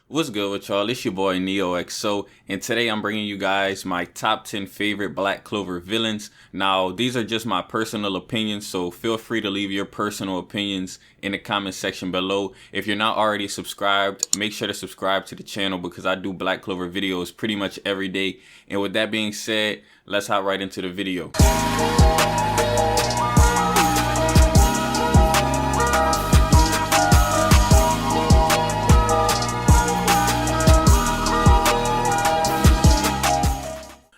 What's good with y'all? It's your boy NeohXO, and today I'm bringing you guys my top 10 favorite Black Clover villains. Now, these are just my personal opinions, so feel free to leave your personal opinions in the comment section below. If you're not already subscribed, make sure to subscribe to the channel because I do Black Clover videos pretty much every day. And with that being said, let's hop right into the video.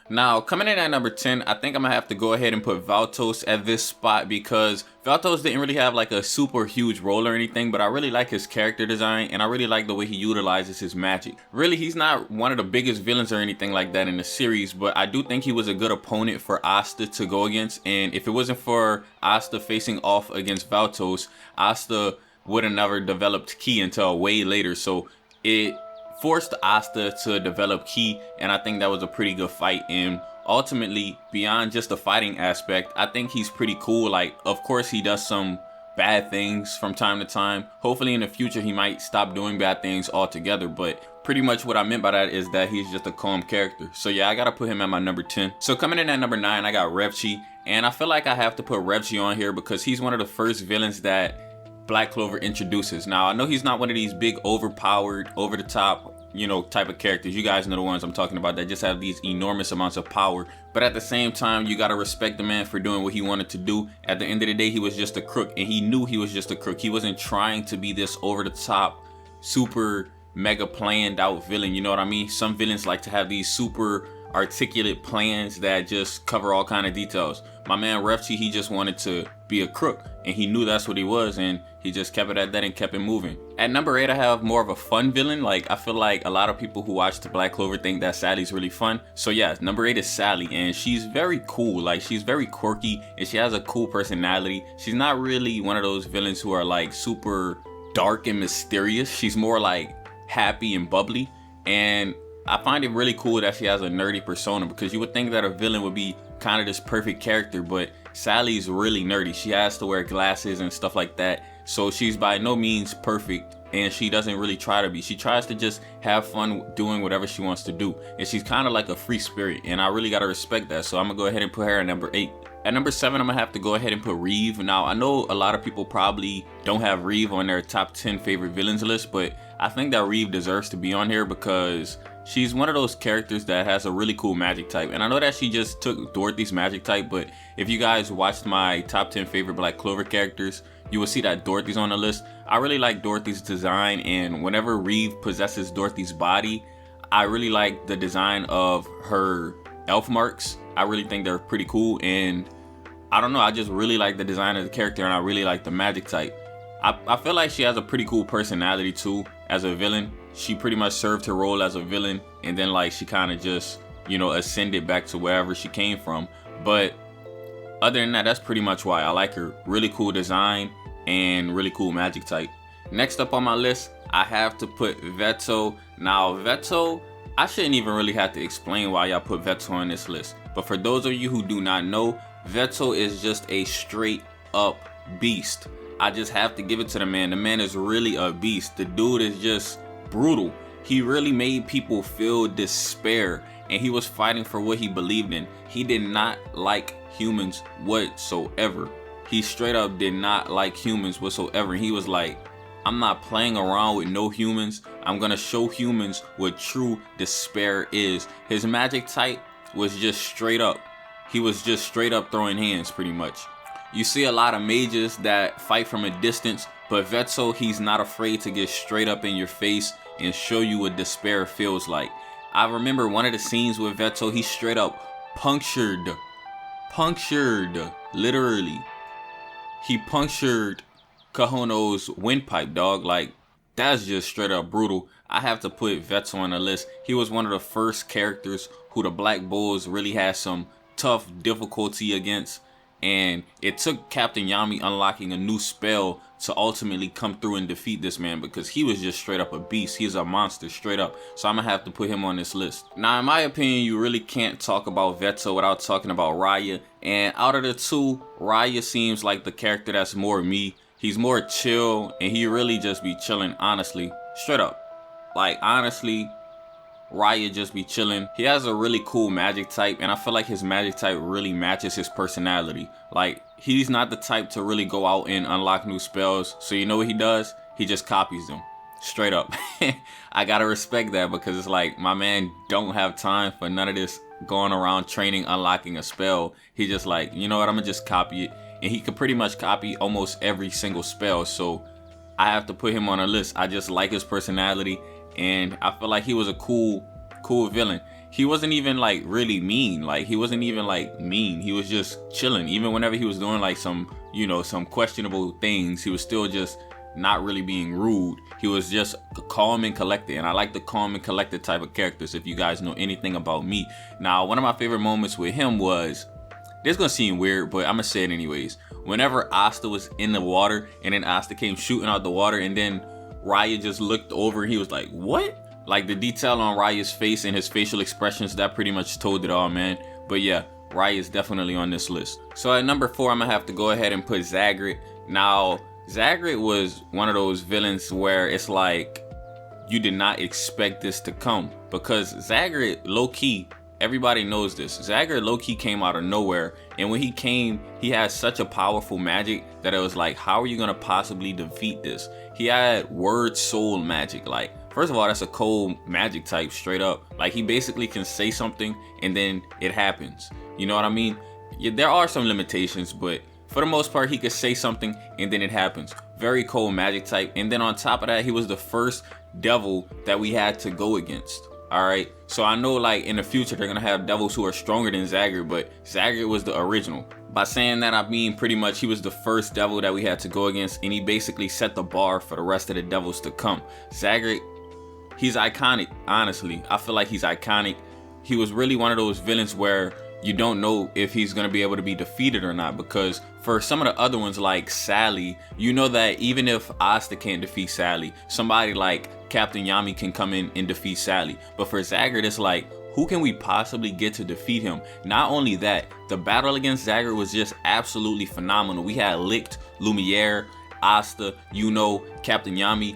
Now, coming in at number 10, I think I'm going to have to go ahead and put Valtos at this spot because Valtos didn't really have like a super huge role or anything, but I really like his character design and I really like the way he utilizes his magic. Really, he's not one of the biggest villains or anything like that in the series, but I do think he was a good opponent for Asta to go against, and if it wasn't for Asta facing off against Valtos, Asta would have never developed Ki until way later, so it forced Asta to develop Ki, and I think that was a pretty good fight. And ultimately, beyond just the fighting aspect, I think he's pretty cool. Like, of course he does some bad things from time to time. Hopefully in the future he might stop doing bad things altogether, but pretty much what I meant by that is that he's just a calm character. So yeah, I gotta put him at my number 10. So coming in at number 9, I got Revchi, and I feel like I have to put Revchi on here because he's one of the first villains that Black Clover introduces. Now, I know he's not one of these big overpowered, over the top, type of characters. You guys know the ones I'm talking about that just have these enormous amounts of power. But at the same time, you gotta respect the man for doing what he wanted to do. At the end of the day, he was just a crook, and he knew he was just a crook. He wasn't trying to be this over the top, super mega planned out villain. You know what I mean? Some villains like to have these super articulate plans that just cover all kind of details. My man Revchi, he just wanted to be a crook, and he knew that's what he was, and he just kept it at that and kept it moving. At number 8, I have more of a fun villain. Like, I feel like a lot of people who watch the Black Clover think that Sally's really fun. So yeah, number 8 is Sally, and she's very cool. Like, she's very quirky, and she has a cool personality. She's not really one of those villains who are like super dark and mysterious. She's more like happy and bubbly, and I find it really cool that she has a nerdy persona, because you would think that a villain would be kind of this perfect character, but Sally's really nerdy. She has to wear glasses and stuff like that, so she's by no means perfect, and she doesn't really try to be. She tries to just have fun doing whatever she wants to do, and she's kind of like a free spirit, and I really gotta respect that. So I'm gonna go ahead and put her at number 8. At number 7, I'm gonna have to go ahead and put Reeve. Now, I know a lot of people probably don't have Reeve on their top 10 favorite villains list, but I think that Reeve deserves to be on here because she's one of those characters that has a really cool magic type. And I know that she just took Dorothy's magic type, but if you guys watched my top 10 favorite Black Clover characters, you will see that Dorothy's on the list. I really like Dorothy's design, and whenever Reeve possesses Dorothy's body, I really like the design of her elf marks. I really think they're pretty cool, and I don't know, I just really like the design of the character, and I really like the magic type. I feel like she has a pretty cool personality too as a villain. She pretty much served her role as a villain, and then like she kind of just, ascended back to wherever she came from. But other than that, that's pretty much why I like her. Really cool design and really cool magic type. Next up on my list, I have to put Vetto. Now, Vetto, I shouldn't even really have to explain why y'all put Vetto on this list. But for those of you who do not know, Vetto is just a straight up beast. I just have to give it to the man. The man is really a beast. The dude is just brutal. He really made people feel despair, and he was fighting for what he believed in. He did not like humans whatsoever. He straight up did not like humans whatsoever. He was like, I'm not playing around with no humans. I'm gonna show humans what true despair is. His magic type was just straight up. He was just straight up throwing hands pretty much. You see a lot of mages that fight from a distance, but Vetto, he's not afraid to get straight up in your face and show you what despair feels like. I remember one of the scenes with Vetto, he straight up punctured, literally. He punctured Kahono's windpipe, dog. Like, that's just straight up brutal. I have to put Vetto on the list. He was one of the first characters who the Black Bulls really had some tough difficulty against. And it took Captain Yami unlocking a new spell to ultimately come through and defeat this man, because he was just straight up a beast. He's a monster straight up. So I'm gonna have to put him on this list. Now, in my opinion, you really can't talk about Vetto without talking about Rhya. And out of the two, Rhya seems like the character that's more me. He's more chill, and he really just be chilling, honestly. Straight up. Like, honestly, Rhya just be chilling. He has a really cool magic type, and I feel like his magic type really matches his personality. Like, he's not the type to really go out and unlock new spells. So you know what he does? He just copies them. Straight up. I gotta respect that, because it's like, my man don't have time for none of this going around training, unlocking a spell. He just like, you know what, I'm gonna just copy it. And he could pretty much copy almost every single spell. So I have to put him on a list. I just like his personality, and I feel like he was a cool villain. He wasn't even like really mean. Like, he wasn't even like mean. He was just chilling. Even whenever he was doing like some, you know, some questionable things, he was still just not really being rude. He was just calm and collected, and I like the calm and collected type of characters, if you guys know anything about me. Now, one of my favorite moments with him was, this is gonna seem weird, but I'm gonna say it anyways. Whenever Asta was in the water, and then Asta came shooting out the water, and then Rhya just looked over and he was like, what? Like, the detail on Rya's face and his facial expressions, that pretty much told it all, man. But yeah, Rhya is definitely on this list. So at number 4, I'm gonna have to go ahead and put Zagred. Now, Zagred was one of those villains where it's like, you did not expect this to come, because Zagred, low-key, everybody knows this, Zagred low-key came out of nowhere, and when he came, he had such a powerful magic that it was like, how are you gonna possibly defeat this? He had word soul magic. Like, first of all, that's a cold magic type, straight up. Like, he basically can say something and then it happens. You know what I mean? Yeah, there are some limitations, but for the most part, he could say something and then it happens. Very cold magic type. And then on top of that, he was the first devil that we had to go against. Alright, so I know like in the future they're gonna have devils who are stronger than Zagred, but Zagred was the original. By saying that, I mean pretty much he was the first devil that we had to go against, and he basically set the bar for the rest of the devils to come. Zagred, he's iconic, honestly. I feel like he's iconic. He was really one of those villains where you don't know if he's going to be able to be defeated or not, because for some of the other ones like Sally, you know that even if Asta can't defeat Sally, somebody like Captain Yami can come in and defeat Sally. But for Zagred, it's like, who can we possibly get to defeat him? Not only that, the battle against Zagred was just absolutely phenomenal. We had Licht, Lumiere, Asta, you know, Captain Yami.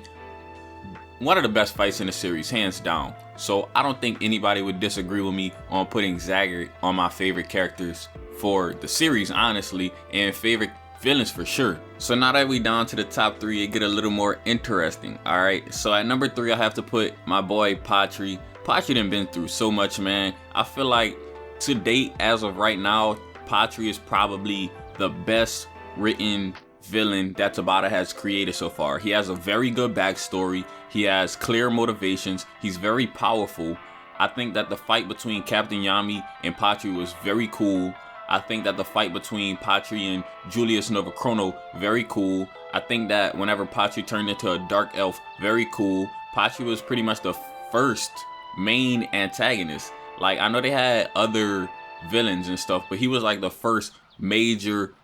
One of the best fights in the series, hands down. So I don't think anybody would disagree with me on putting Zagred on my favorite characters for the series, honestly, and favorite villains for sure. So now that we down to the top 3, it get a little more interesting. All right, so at number 3, I have to put my boy Patry. Patry done been through so much, man. I feel like to date, as of right now, Patry is probably the best written villain that Tabata has created so far. He has a very good backstory. He has clear motivations. He's very powerful. I think that the fight between Captain Yami and Patry was very cool. I think that the fight between Patry and Julius Novachrono, very cool. I think that whenever Patry turned into a dark elf, very cool. Patry was pretty much the first main antagonist. Like, I know they had other villains and stuff, but he was like the first major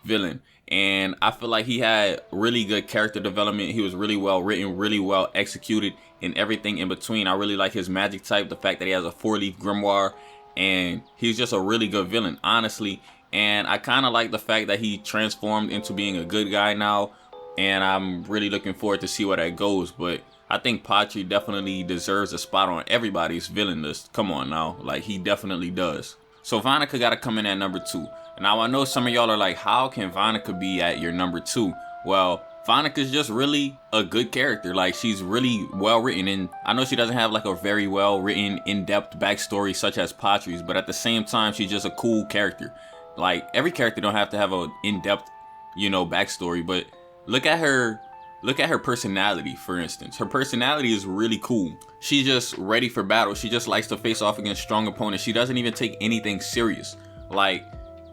villain. And I feel like he had really good character development. He was really well written, really well executed, and everything in between. I really like his magic type, the fact that he has a 4-leaf grimoire, and he's just a really good villain, honestly. And I kind of like the fact that he transformed into being a good guy now, and I'm really looking forward to see where that goes. But I think Patry definitely deserves a spot on everybody's villain list. Come on now, like, he definitely does. So Vanica got to come in at number 2. Now, I know some of y'all are like, how can Vanica be at your number 2? Well, Vanica's just really a good character. Like, she's really well written, and I know she doesn't have like a very well written, in-depth backstory such as Patry's, but at the same time, she's just a cool character. Like, every character don't have to have an in-depth, you know, backstory, but look at her personality, for instance. Her personality is really cool. She's just ready for battle. She just likes to face off against strong opponents. She doesn't even take anything serious. Like,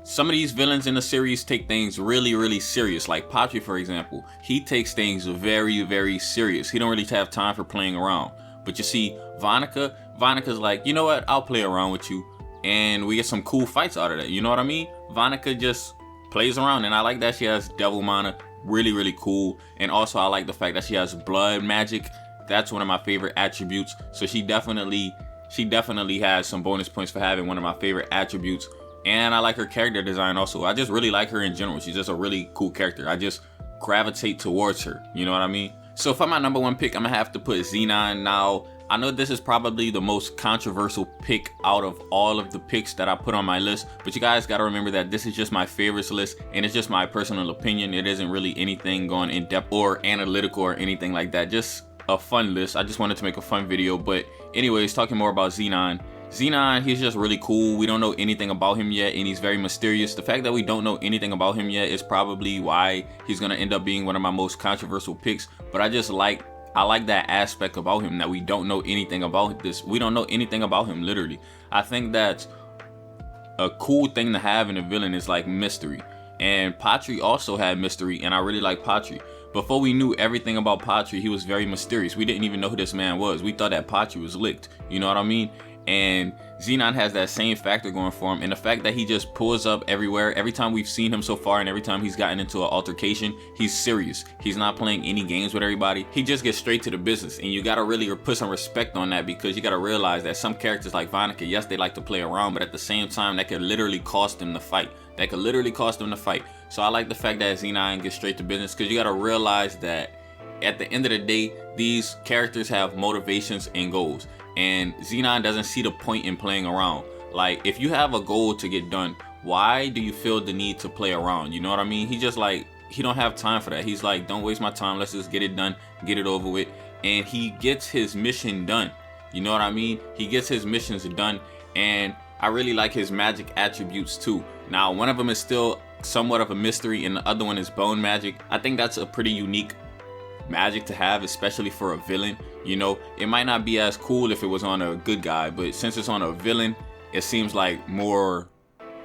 some of these villains in the series take things really serious. Like Patry, for example, he takes things very serious. He don't really have time for playing around. But you see, Vanica's like, you know what? I'll play around with you, and we get some cool fights out of that. You know what I mean? Vanica just plays around, and I like that she has Devil Mana. Really cool. And also, I like the fact that she has blood magic. That's one of my favorite attributes. So she definitely has some bonus points for having one of my favorite attributes. And I like her character design also. I just really like her in general. She's just a really cool character. I just gravitate towards her. You know what I mean? So for my number 1 pick, I'm gonna have to put Xenon. Now, I know this is probably the most controversial pick out of all of the picks that I put on my list, but you guys gotta remember that this is just my favorites list, and it's just my personal opinion. It isn't really anything going in depth or analytical or anything like that. Just a fun list. I just wanted to make a fun video. But anyways, talking more about Xenon. Xenon, he's just really cool. We don't know anything about him yet, and he's very mysterious. The fact that we don't know anything about him yet is probably why he's gonna end up being one of my most controversial picks. But I like that aspect about him, that we don't know anything about this. We don't know anything about him, literally. I think that's a cool thing to have in a villain, is like mystery. And Patry also had mystery, and I really like Patry. Before we knew everything about Patry, he was very mysterious. We didn't even know who this man was. We thought that Patry was licked. You know what I mean? And Xenon has that same factor going for him, and the fact that he just pulls up everywhere. Every time we've seen him so far, and every time he's gotten into an altercation, he's serious. He's not playing any games with everybody. He just gets straight to the business, and you gotta really put some respect on that, because you gotta realize that some characters like Vanica, yes, they like to play around, but at the same time, that could literally cost them the fight. So I like the fact that Xenon gets straight to business, because you gotta realize that at the end of the day, these characters have motivations and goals. And Xenon doesn't see the point in playing around. Like, if you have a goal to get done, why do you feel the need to play around? You know what I mean? He just like, he don't have time for that. He's like, don't waste my time. Let's just get it done, get it over with. And he gets his mission done. You know what I mean? He gets his missions done. And I really like his magic attributes too. Now, one of them is still somewhat of a mystery, and the other one is bone magic. I think that's a pretty unique magic to have, especially for a villain. You know, it might not be as cool if it was on a good guy, but since it's on a villain, it seems like more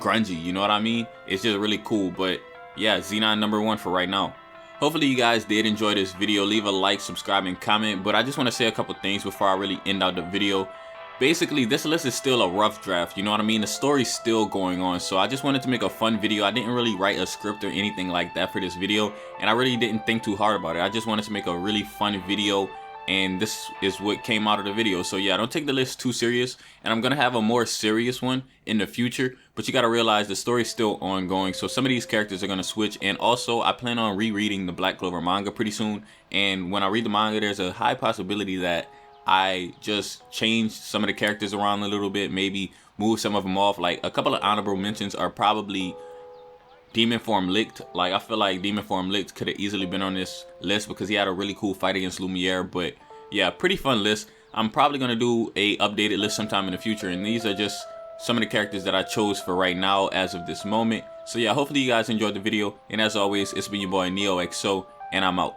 grungy. You know what I mean? It's just really cool. But yeah, Xenon number 1 for right now. Hopefully you guys did enjoy this video. Leave a like, subscribe, and comment. But I just want to say a couple things before I really end out the video. Basically, this list is still a rough draft, you know what I mean? The story's still going on, so I just wanted to make a fun video. I didn't really write a script or anything like that for this video, and I really didn't think too hard about it. I just wanted to make a really fun video, and this is what came out of the video. So yeah, don't take the list too serious, and I'm gonna have a more serious one in the future, but you gotta realize the story's still ongoing, so some of these characters are gonna switch. And also, I plan on rereading the Black Clover manga pretty soon, and when I read the manga, there's a high possibility that I just changed some of the characters around a little bit, maybe move some of them off. Like, a couple of honorable mentions are probably Demon Form Licked. Like, I feel like Demon Form Licked could have easily been on this list because he had a really cool fight against Lumiere. But yeah, pretty fun list. I'm probably gonna do a updated list sometime in the future, and these are just some of the characters that I chose for right now as of this moment. So yeah, hopefully you guys enjoyed the video, and as always, it's been your boy NeohXO, and I'm out.